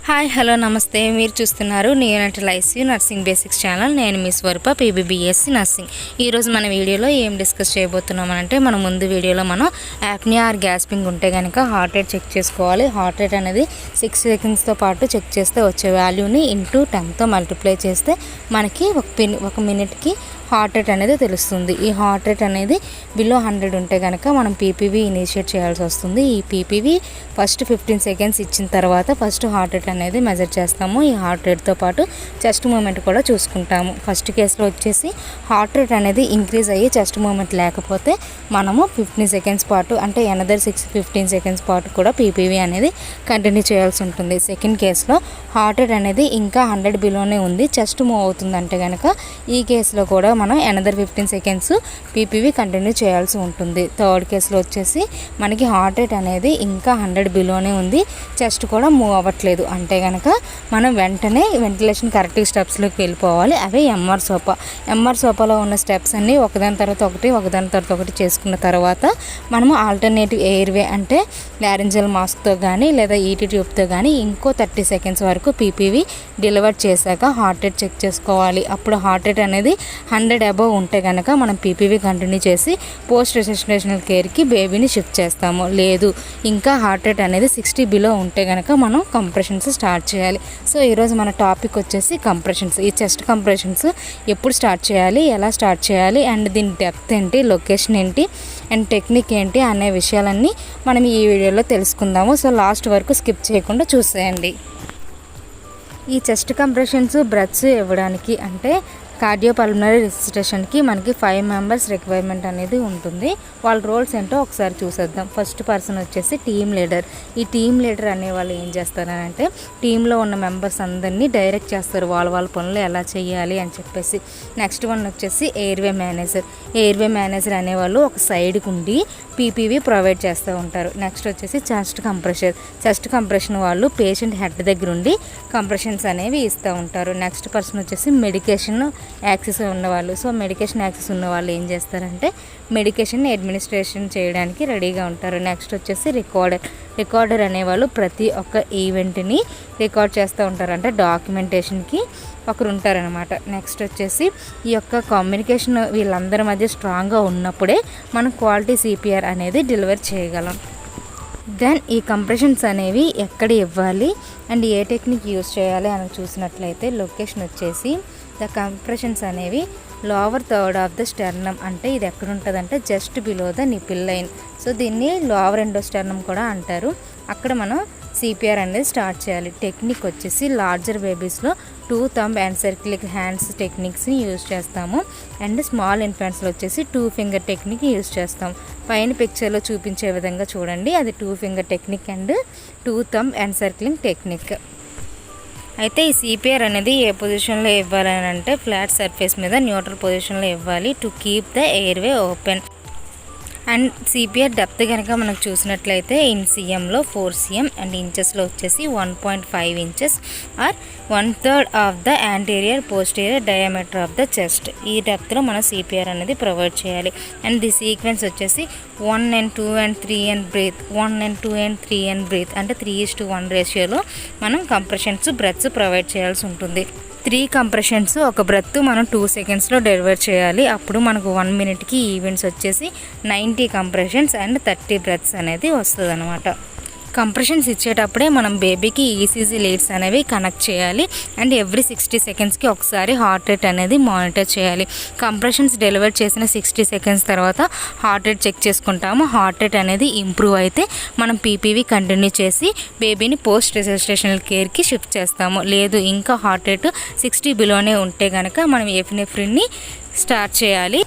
Hi hello నమస్తే. మీరు చూస్తున్నారు neonatal ICU nursing basics channel. నేను మీ స్వరూప, పీబీబీఎస్సీ నర్సింగ్. ఈరోజు మన వీడియోలో ఏం డిస్కస్ చేయబోతున్నామంటే, మన ముందు వీడియోలో మనం యాప్నియా ఆర్ గ్యాస్పింగ్ ఉంటే కనుక హార్ట్ రేట్ చెక్ చేసుకోవాలి. హార్ట్ రేట్ అనేది 6 సెకండ్స్తో పాటు చెక్ చేస్తే వచ్చే వాల్యూని ఇంటూ 10తో మల్టిప్లై చేస్తే మనకి ఒక మినిట్కి హార్ట్ రేట్ అనేది తెలుస్తుంది. ఈ హార్ట్ రేట్ అనేది బిలో 100 ఉంటే కనుక మనం పీపీవీ ఇనిషియేట్ చేయాల్సి వస్తుంది. ఈ పీపీవీ ఫస్ట్ 15 సెకండ్స్ ఇచ్చిన తర్వాత ఫస్ట్ హార్ట్ రేట్ అనేది మెజర్ చేస్తాము. ఈ హార్ట్ రేట్తో పాటు చెస్ట్ మూమెంట్ కూడా చూసుకుంటాము. ఫస్ట్ కేసులో వచ్చేసి హార్ట్ రేట్ అనేది ఇంక్రీజ్ అయ్యి చెస్ట్ మూమెంట్ లేకపోతే మనము 15 సెకండ్స్ పాటు అంటే అనదర్ 15 సెకండ్స్ పాటు కూడా పీపీవీ అనేది కంటిన్యూ చేయాల్సి ఉంటుంది. సెకండ్ కేసులో హార్ట్ రేట్ అనేది ఇంకా 100 బిలోనే ఉంది, చెస్ట్ మూవ్ అవుతుందంటే కనుక ఈ కేసులో కూడా మనం అనదర్ 15 సెకండ్స్ పీపీవీ కంటిన్యూ చేయాల్సి ఉంటుంది. థర్డ్ కేసులో వచ్చేసి మనకి హార్ట్ రేట్ అనేది ఇంకా 100 బిలోనే ఉంది, చెస్ట్ కూడా మూవ్ అవ్వట్లేదు అంటే కనుక మనం వెంటనే వెంటిలేషన్ కరెక్ట్ స్టెప్స్లోకి వెళ్ళిపోవాలి. అవే ఎంఆర్ సోపా. ఎంఆర్ సోపాలో ఉన్న స్టెప్స్ అన్నీ ఒకదాని తర్వాత ఒకటి చేసుకున్న తర్వాత మనము ఆల్టర్నేటివ్ ఎయిర్వే అంటే లారెంజల్ మాస్క్తో కానీ లేదా ఈటీ ట్యూబ్తో కానీ ఇంకో 30 సెకండ్స్ వరకు పీపీవీ డెలివర్ చేశాక హార్ట్ రేట్ చెక్ చేసుకోవాలి. అప్పుడు హార్ట్ రేట్ అనేది 100 అబవ్ ఉంటే కనుక మనం పీపీవీ కంటిన్యూ చేసి పోస్ట్ రెసిస్టేషనల్ కేర్కి బేబీని షిఫ్ట్ చేస్తాము. లేదు ఇంకా హార్ట్ రేట్ అనేది 60 బిలో ఉంటే కనుక మనం కంప్రెషన్స్ స్టార్ట్ చేయాలి. సో ఈరోజు మన టాపిక్ వచ్చేసి కంప్రెషన్స్. ఈ చెస్ట్ కంప్రెషన్స్ ఎప్పుడు స్టార్ట్ చేయాలి, ఎలా స్టార్ట్ చేయాలి, అండ్ దీని డెప్త్ ఏంటి, లొకేషన్ ఏంటి, అండ్ టెక్నిక్ ఏంటి అనే విషయాలన్నీ మనం ఈ వీడియోలో తెలుసుకుందాము. సో లాస్ట్ వరకు స్కిప్ చేయకుండా చూసేయండి. ఈ చెస్ట్ కంప్రెషన్స్ బ్రెత్స్ ఇవ్వడానికి అంటే కార్డియోపల్మనరీ రిసిస్టేషన్కి మనకి 5 మెంబర్స్ రిక్వైర్మెంట్ అనేది ఉంటుంది. వాళ్ళ రోల్స్ ఏంటో ఒకసారి చూసేద్దాం. ఫస్ట్ పర్సన్ వచ్చేసి టీమ్ లీడర్. ఈ టీమ్ లీడర్ అనే వాళ్ళు ఏం చేస్తారంటే టీంలో ఉన్న మెంబర్స్ అందరినీ డైరెక్ట్ చేస్తారు, వాళ్ళ పనులు ఎలా చేయాలి అని చెప్పేసి. నెక్స్ట్ వన్ వచ్చేసి ఎయిర్వే మేనేజర్. ఎయిర్వే మేనేజర్ అనేవాళ్ళు ఒక సైడ్కి ఉండి పీపీవీ ప్రొవైడ్ చేస్తూ ఉంటారు. నెక్స్ట్ వచ్చేసి చెస్ట్ కంప్రెషర్. చెస్ట్ కంప్రెషన్ వాళ్ళు పేషెంట్ హెడ్ దగ్గర ఉండి కంప్రెషన్స్ అనేవి ఇస్తూ ఉంటారు. నెక్స్ట్ పర్సన్ వచ్చేసి మెడికేషన్ యాక్సెస్ ఉన్నవాళ్ళు. సో మెడికేషన్ యాక్సెస్ ఉన్నవాళ్ళు ఏం చేస్తారంటే మెడికేషన్ అడ్మినిస్ట్రేషన్ చేయడానికి రెడీగా ఉంటారు. నెక్స్ట్ వచ్చేసి రికార్డర్ అనేవాళ్ళు ప్రతి ఒక్క ఈవెంట్ని రికార్డ్ చేస్తూ ఉంటారు, అంటే డాక్యుమెంటేషన్కి ఒకరు ఉంటారనమాట. నెక్స్ట్ వచ్చేసి ఈ యొక్క కమ్యూనికేషన్ వీళ్ళందరి మధ్య స్ట్రాంగ్గా ఉన్నప్పుడే మనం క్వాలిటీ సిపిఆర్ అనేది డెలివర్ చేయగలం. దెన్ ఈ కంప్రెషన్స్ అనేవి ఎక్కడ ఇవ్వాలి అండ్ ఏ టెక్నిక్ యూస్ చేయాలి అని చూసినట్లయితే లొకేషన్ వచ్చేసి ద కంప్రెషన్స్ అనేవి lower third of the sternum. అంటే ఇది ఎక్కడ ఉంటుందంటే just below the nipple line. So దీన్ని లోవర్ ఎండో స్టెర్నమ్ కూడా అంటారు. అక్కడ మనం సిపిఆర్ అనేది స్టార్ట్ చేయాలి. టెక్నిక్ వచ్చేసి లార్జర్ బేబీస్లో 2 థంబ్ అండ్ సర్కిలిక్ హ్యాండ్స్ టెక్నిక్స్ని యూజ్ చేస్తాము. అండ్ స్మాల్ ఇన్ఫాంట్స్లో వచ్చేసి 2 ఫింగర్ టెక్నిక్ యూజ్ చేస్తాం. పైన పిక్చర్లో చూపించే విధంగా చూడండి, అది 2 finger technique and 2 thumb and circling technique. అయితే ఈ సిపిఆర్ అనేది ఏ పొజిషన్లో ఇవ్వాలి అని అంటే ఫ్లాట్ సర్ఫేస్ మీద న్యూట్రల్ పొజిషన్లో ఇవ్వాలి to keep the airway open. And CPR depth కనుక మనకు చూసినట్లయితే ఇన్ సిఎంలో 4 cm అండ్ ఇంచెస్లో వచ్చేసి 1.5 inches or 1/3 of the anterior posterior diameter of the chest. ఈ డెప్త్లో మనం సిపిఆర్ అనేది ప్రొవైడ్ చేయాలి. అండ్ ది సీక్వెన్స్ వచ్చేసి 1 and 2 and 3 and breath, 1 and 2 and 3 and breath, అంటే 3:1 రేషియోలో మనం కంప్రెషన్స్ బ్రెత్స్ ప్రొవైడ్ చేయాల్సి ఉంటుంది. 3 కంప్రెషన్స్ ఒక బ్రెత్ మనం 2 సెకండ్స్లో డెలివర్ చేయాలి. అప్పుడు మనకు 1 మినిట్కి ఈవెంట్స్ వచ్చేసి 90 కంప్రెషన్స్ అండ్ 30 బ్రెత్స్ అనేది వస్తుంది అనమాట. కంప్రెషన్స్ ఇచ్చేటప్పుడే మనం బేబీకి ఈసీజీ లీడ్స్ అనేవి కనెక్ట్ చేయాలి. అండ్ ఎవ్రీ 60 సెకండ్స్కి ఒకసారి హార్ట్ రేట్ అనేది మానిటర్ చేయాలి. కంప్రెషన్స్ డెలివర్ చేసిన 60 సెకండ్స్ తర్వాత హార్ట్ రేట్ చెక్ చేసుకుంటాము. హార్ట్ రేట్ అనేది ఇంప్రూవ్ అయితే మనం పీపీవీ కంటిన్యూ చేసి బేబీని పోస్ట్ రెసిస్టేషనల్ కేర్కి షిఫ్ట్ చేస్తాము. లేదు ఇంకా హార్ట్ రేట్ 60 బిలోనే ఉంటే కనుక మనం ఎఫినెఫ్రిన్ని స్టార్ట్ చేయాలి.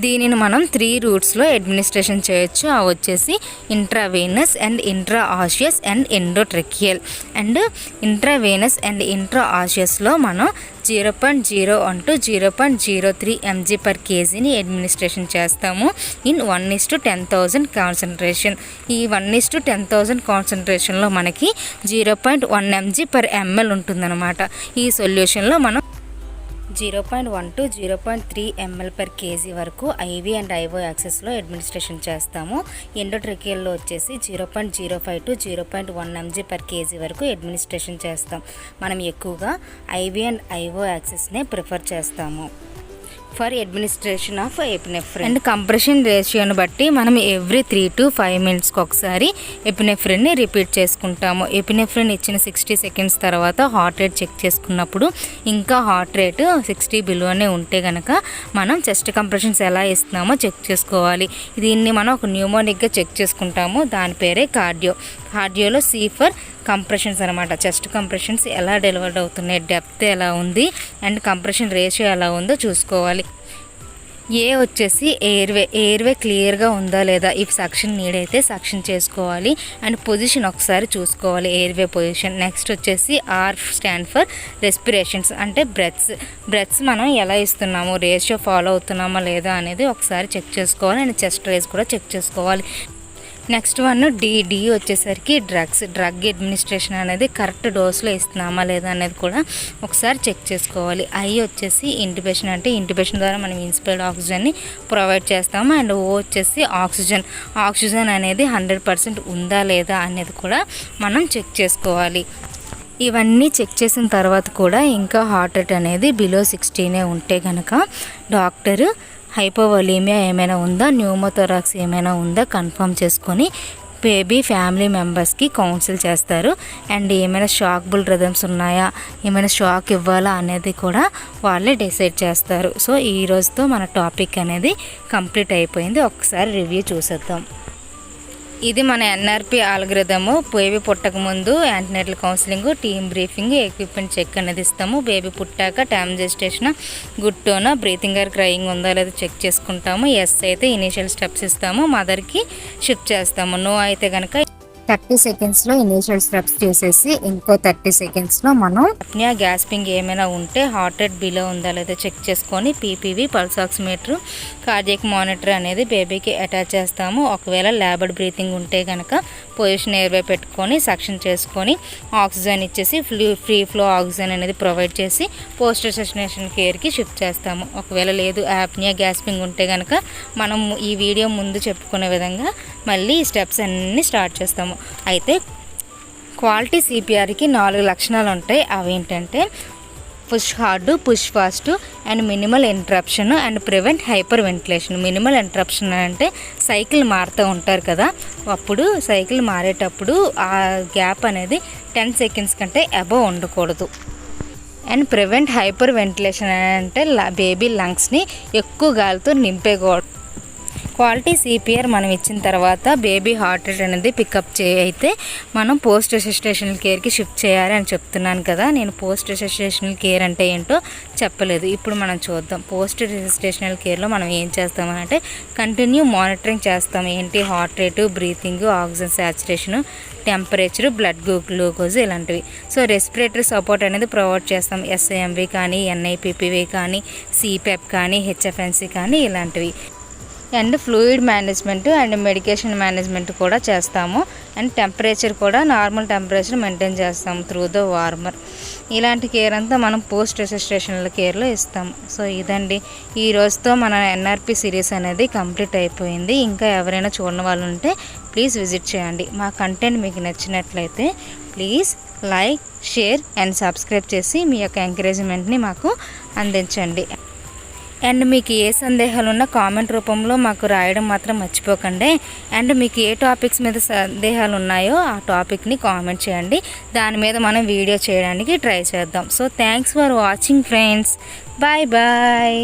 దీనిని మనం 3 రూట్స్లో అడ్మినిస్ట్రేషన్ చేయొచ్చు. అవి వచ్చేసి intravenous and intra osseous and endotracheal. And intravenous and intra ఆసియస్లో మనం 0.01 to 0.03 mg/kgని అడ్మినిస్ట్రేషన్ చేస్తాము ఇన్ 1:10,000 కాన్సన్ట్రేషన్. ఈ 1:10,000 కాన్సన్ట్రేషన్లో మనకి 0.1 mg/ml ఉంటుందన్నమాట. ఈ సొల్యూషన్లో మనం 0.1 to 0.3 ml per kg వరకు ఐవి అండ్ ఐఓ యాక్సెస్లో అడ్మినిస్ట్రేషన్ చేస్తాము. ఎండోట్రకియల్లో వచ్చేసి 0.05 to 0.1 mg per kg వరకు అడ్మినిస్ట్రేషన్ చేస్తాం. మనం ఎక్కువగా ఐవి అండ్ ఐఓ యాక్సెస్నే ప్రిఫర్ చేస్తాము for administration of epinephrine. And compression రేషియోని బట్టి మనం ఎవ్రీ 3 to 5 minutesకి ఒకసారి ఎపినెఫ్రిన్ని రిపీట్ చేసుకుంటాము. ఎపినెఫ్రిన్ ఇచ్చిన 60 seconds తర్వాత హార్ట్ రేట్ చెక్ చేసుకున్నప్పుడు ఇంకా హార్ట్ రేట్ 60 బిలోనే ఉంటే కనుక మనం చెస్ట్ కంప్రెషన్స్ ఎలా ఇస్తున్నామో చెక్ చేసుకోవాలి. దీన్ని మనం ఒక న్యూమోనిక్గా చెక్ చేసుకుంటాము. దాని పేరే కార్డియోలో సి ఫర్ కంప్రెషన్స్ అనమాట. చెస్ట్ కంప్రెషన్స్ ఎలా డెలివర్డ్ అవుతున్నాయి, డెప్త్ ఎలా ఉంది అండ్ కంప్రెషన్ రేషియో ఎలా ఉందో చూసుకోవాలి. ఏ వచ్చేసి ఎయిర్వే క్లియర్గా ఉందా లేదా, ఇఫ్ సక్షన్ నీడ్ అయితే సక్షన్ చేసుకోవాలి అండ్ పొజిషన్ ఒకసారి చూసుకోవాలి, ఎయిర్వే పొజిషన్. నెక్స్ట్ వచ్చేసి ఆర్ స్టాండ్ ఫర్ రెస్పిరేషన్స్, అంటే బ్రెత్స్ మనం ఎలా ఇస్తున్నాము, రేషియో ఫాలో అవుతున్నామా లేదా అనేది ఒకసారి చెక్ చేసుకోవాలి అండ్ చెస్ట్ రేస్ కూడా చెక్ చేసుకోవాలి. నెక్స్ట్ వన్ డి వచ్చేసరికి డ్రగ్ అడ్మినిస్ట్రేషన్ అనేది కరెక్ట్ డోస్లో ఇస్తున్నామా లేదా అనేది కూడా ఒకసారి చెక్ చేసుకోవాలి. ఐ వచ్చేసి ఇంటిబేషన్, అంటే ఇంటిబేషన్ ద్వారా మనం ఇన్స్పైర్డ్ ఆక్సిజన్ని ప్రొవైడ్ చేస్తాము. అండ్ ఓ వచ్చేసి ఆక్సిజన్ అనేది 100% ఉందా లేదా అనేది కూడా మనం చెక్ చేసుకోవాలి. ఇవన్నీ చెక్ చేసిన తర్వాత కూడా ఇంకా హార్ట్ రేట్ అనేది బిలో 60 ఉంటే కనుక డాక్టర్ హైపోవోలీమియా ఏమైనా ఉందా, న్యూమోథోరాక్స్ ఏమైనా ఉందా కన్ఫర్మ్ చేసుకొని బేబీ ఫ్యామిలీ మెంబర్స్కి కౌన్సిల్ చేస్తారు. అండ్ ఏమైనా షాక్బుల్ రిథమ్స్ ఉన్నాయా, ఏమైనా షాక్ ఇవ్వాలా అనేది కూడా వాళ్ళే డిసైడ్ చేస్తారు. సో ఈ రోజుతో మన టాపిక్ అనేది కంప్లీట్ అయిపోయింది. ఒకసారి రివ్యూ చూసేద్దాం. ఇది మన ఎన్ఆర్పి ఆల్గరిథము. బేబీ పుట్టక ముందు antenatal counselling, team briefing, equipment check అనేది ఇస్తాము. బేబీ పుట్టాక టైమ్ జెస్టేషన్, గుడ్ టోనా, బ్రీతింగ్ ఆర్ క్రయింగ్ ఉందా లేదా చెక్ చేసుకుంటాము. ఎస్ అయితే ఇనీషియల్ స్టెప్స్ ఇస్తాము, మదర్కి షిఫ్ట్ చేస్తాము. నో అయితే కనుక 30 secondsలో ఇనీషియల్ స్టెప్స్ చేసేసి ఇంకో 30 secondsలో మనం అప్నియా గ్యాస్పింగ్ ఏమైనా ఉంటే హార్ట్ రేట్ బిలో ఉందా లేదా చెక్ చేసుకొని PPV, pulse oximeter, cardiac monitor అనేది బేబీకి అటాచ్ చేస్తాము. ఒకవేళ ల్యాబడ్ బ్రీతింగ్ ఉంటే కనుక పొజిషన్ ఎయిర్వే పెట్టుకొని సక్షన్ చేసుకొని ఆక్సిజన్ ఇచ్చేసి ఫ్రీ ఫ్లో ఆక్సిజన్ అనేది ప్రొవైడ్ చేసి పోస్ట్ రెససినేషన్ కేర్కి షిఫ్ట్ చేస్తాము. ఒకవేళ లేదు అప్నియా గ్యాస్పింగ్ ఉంటే కనుక మనం ఈ వీడియో ముందు చెప్పుకునే విధంగా మళ్ళీ ఈ స్టెప్స్ అన్నీ స్టార్ట్ చేస్తాము. అయితే క్వాలిటీ సిపిఆర్కి 4 లక్షణాలు ఉంటాయి. అవి ఏంటంటే push hard, push fast and minimal interruption and prevent hyper ventilation. Minimal interruption అంటే సైకిల్ మారుతూ ఉంటారు కదా, అప్పుడు సైకిల్ మారేటప్పుడు ఆ గ్యాప్ అనేది 10 seconds కంటే అబవ్ ఉండకూడదు. అండ్ ప్రివెంట్ హైపర్ వెంటిలేషన్ అంటే బేబీ లంగ్స్ని ఎక్కువ గాలితో నింపేయకూడదు. క్వాలిటీ సిపిఆర్ మనం ఇచ్చిన తర్వాత బేబీ హార్ట్ రేట్ అనేది పికప్ అయితే మనం పోస్ట్ రెసిస్టేషనల్ కేర్కి షిఫ్ట్ చేయాలి అని చెప్తున్నాను కదా. నేను పోస్ట్ రెసిస్టేషనల్ కేర్ అంటే ఏంటో చెప్పలేదు. ఇప్పుడు మనం చూద్దాం. పోస్ట్ రెసిస్టేషనల్ కేర్లో మనం ఏం చేస్తామనంటే కంటిన్యూ మానిటరింగ్ చేస్తాం. ఏంటి, heart rate, breathing, oxygen saturation, temperature, blood glucose ఇలాంటివి. సో రెస్పిరేటరీ సపోర్ట్ అనేది ప్రొవైడ్ చేస్తాం. ఎస్ఐఎంవి కానీ, ఎన్ఐపిపివి కానీ, సిపెప్ కానీ, హెచ్ఎఫ్ఎన్సి కానీ ఇలాంటివి. And fluid management and medication management కూడా చేస్తాము. అండ్ టెంపరేచర్ కూడా నార్మల్ టెంపరేచర్ మెయింటైన్ చేస్తాము త్రూ ద వార్మర్. ఇలాంటి కేర్ అంతా మనం పోస్ట్ రెసిస్టేషనల్ కేర్లో ఇస్తాము. సో ఇదండి ఈ రోజుతో మన ఎన్ఆర్పి సిరీస్ అనేది కంప్లీట్ అయిపోయింది. ఇంకా ఎవరైనా చూడని వాళ్ళు ఉంటే ప్లీజ్ విజిట్ చేయండి. మా కంటెంట్ మీకు నచ్చినట్లయితే please like, share and subscribe చేసి మీ యొక్క ఎంకరేజ్మెంట్ని మాకు అందించండి. అండ్ మీకు ఏ సందేహాలు ఉన్నా కామెంట్ రూపంలో మాకు రాయడం మాత్రం మర్చిపోకండి. అండ్ మీకు ఏ టాపిక్స్ మీద సందేహాలు ఉన్నాయో ఆ టాపిక్ని కామెంట్ చేయండి. దాని మీద మనం వీడియో చేయడానికి ట్రై చేద్దాం. So thanks for watching friends. Bye bye.